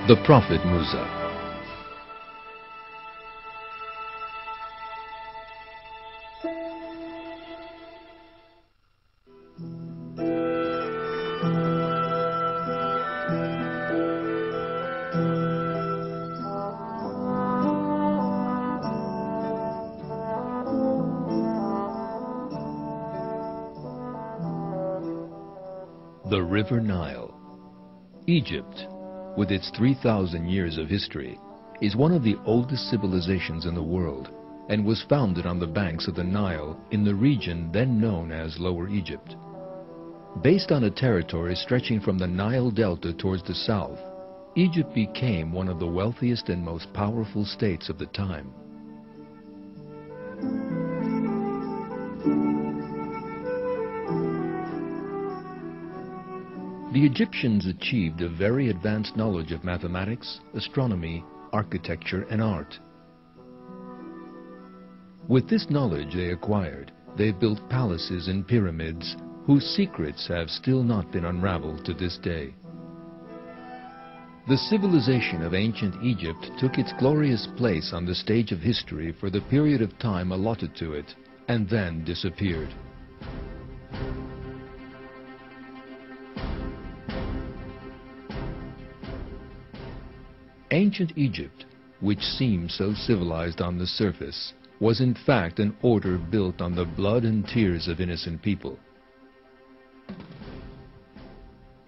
The Prophet Musa. The River Nile. Egypt, with its 3,000 years of history, is one of the oldest civilizations in the world and was founded on the banks of the Nile in the region then known as Lower Egypt. Based on a territory stretching from the Nile Delta towards the south, Egypt became one of the wealthiest and most powerful states of the time. The Egyptians achieved a very advanced knowledge of mathematics, astronomy, architecture, and art. With this knowledge they acquired, they built palaces and pyramids whose secrets have still not been unraveled to this day. The civilization of ancient Egypt took its glorious place on the stage of history for the period of time allotted to it, and then disappeared. Ancient Egypt, which seemed so civilized on the surface, was in fact an order built on the blood and tears of innocent people.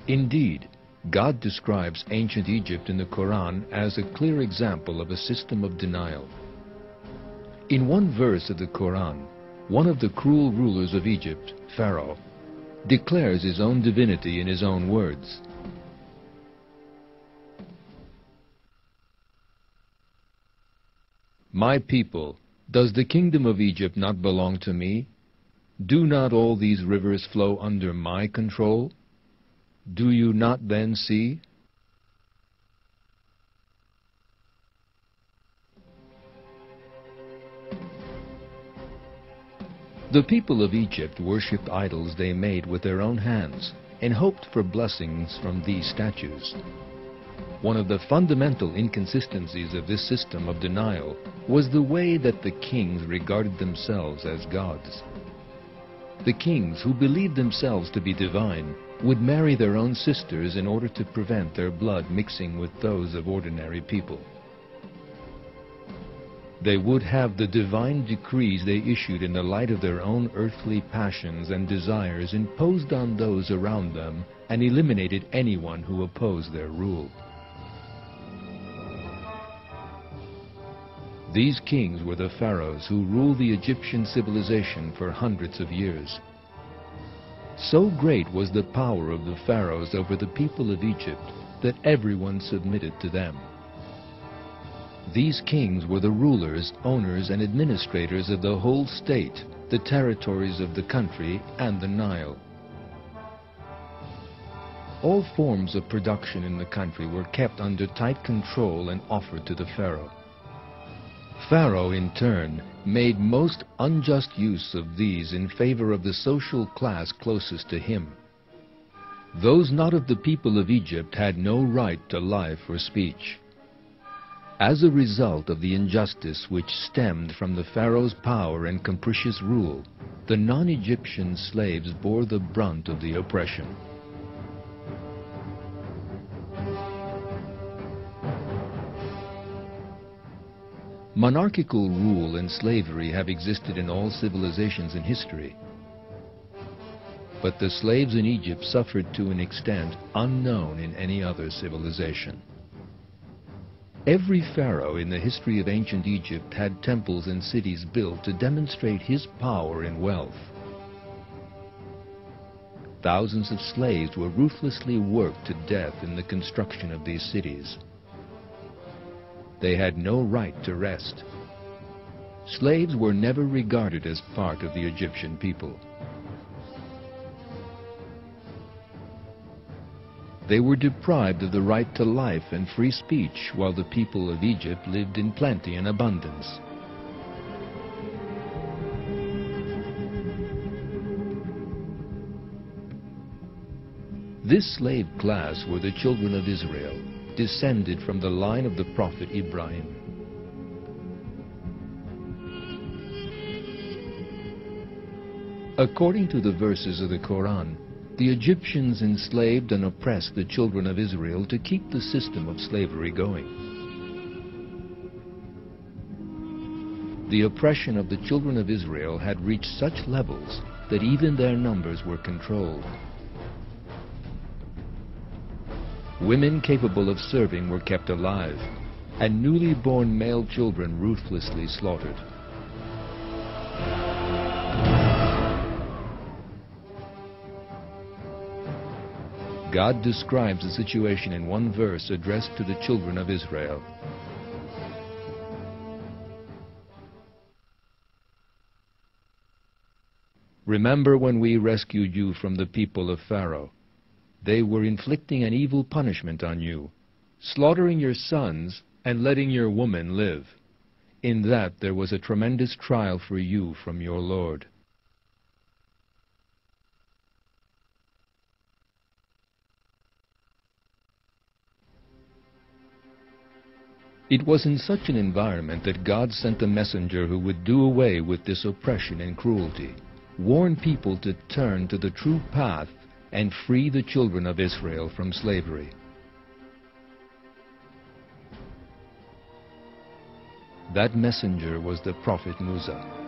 Indeed, God describes ancient Egypt in the Qur'an as a clear example of a system of denial. In one verse of the Qur'an, one of the cruel rulers of Egypt, Pharaoh, declares his own divinity in his own words. My people, does the kingdom of Egypt not belong to me? Do not all these rivers flow under my control? Do you not then see? The people of Egypt worshipped idols they made with their own hands and hoped for blessings from these statues. One of the fundamental inconsistencies of this system of denial was the way that the kings regarded themselves as gods. The kings, who believed themselves to be divine, would marry their own sisters in order to prevent their blood mixing with those of ordinary people. They would have the divine decrees they issued in the light of their own earthly passions and desires imposed on those around them and eliminated anyone who opposed their rule. These kings were the pharaohs who ruled the Egyptian civilization for hundreds of years. So great was the power of the pharaohs over the people of Egypt that everyone submitted to them. These kings were the rulers, owners, and administrators of the whole state, the territories of the country, and the Nile. All forms of production in the country were kept under tight control and offered to the pharaoh. Pharaoh, in turn, made most unjust use of these in favor of the social class closest to him. Those not of the people of Egypt had no right to life or speech. As a result of the injustice which stemmed from the Pharaoh's power and capricious rule, the non-Egyptian slaves bore the brunt of the oppression. Monarchical rule and slavery have existed in all civilizations in history. But the slaves in Egypt suffered to an extent unknown in any other civilization. Every pharaoh in the history of ancient Egypt had temples and cities built to demonstrate his power and wealth. Thousands of slaves were ruthlessly worked to death in the construction of these cities. They had no right to rest. Slaves were never regarded as part of the Egyptian people. They were deprived of the right to life and free speech while the people of Egypt lived in plenty and abundance. This slave class were the children of Israel, descended from the line of the Prophet Ibrahim. According to the verses of the Qur'an, the Egyptians enslaved and oppressed the children of Israel to keep the system of slavery going. The oppression of the children of Israel had reached such levels that even their numbers were controlled. Women capable of serving were kept alive, and newly born male children ruthlessly slaughtered. God describes the situation in one verse addressed to the children of Israel. Remember when we rescued you from the people of Pharaoh. They were inflicting an evil punishment on you, slaughtering your sons and letting your women live. In that there was a tremendous trial for you from your Lord. It was in such an environment that God sent a messenger who would do away with this oppression and cruelty, warn people to turn to the true path, and free the children of Israel from slavery. That messenger was the Prophet Musa.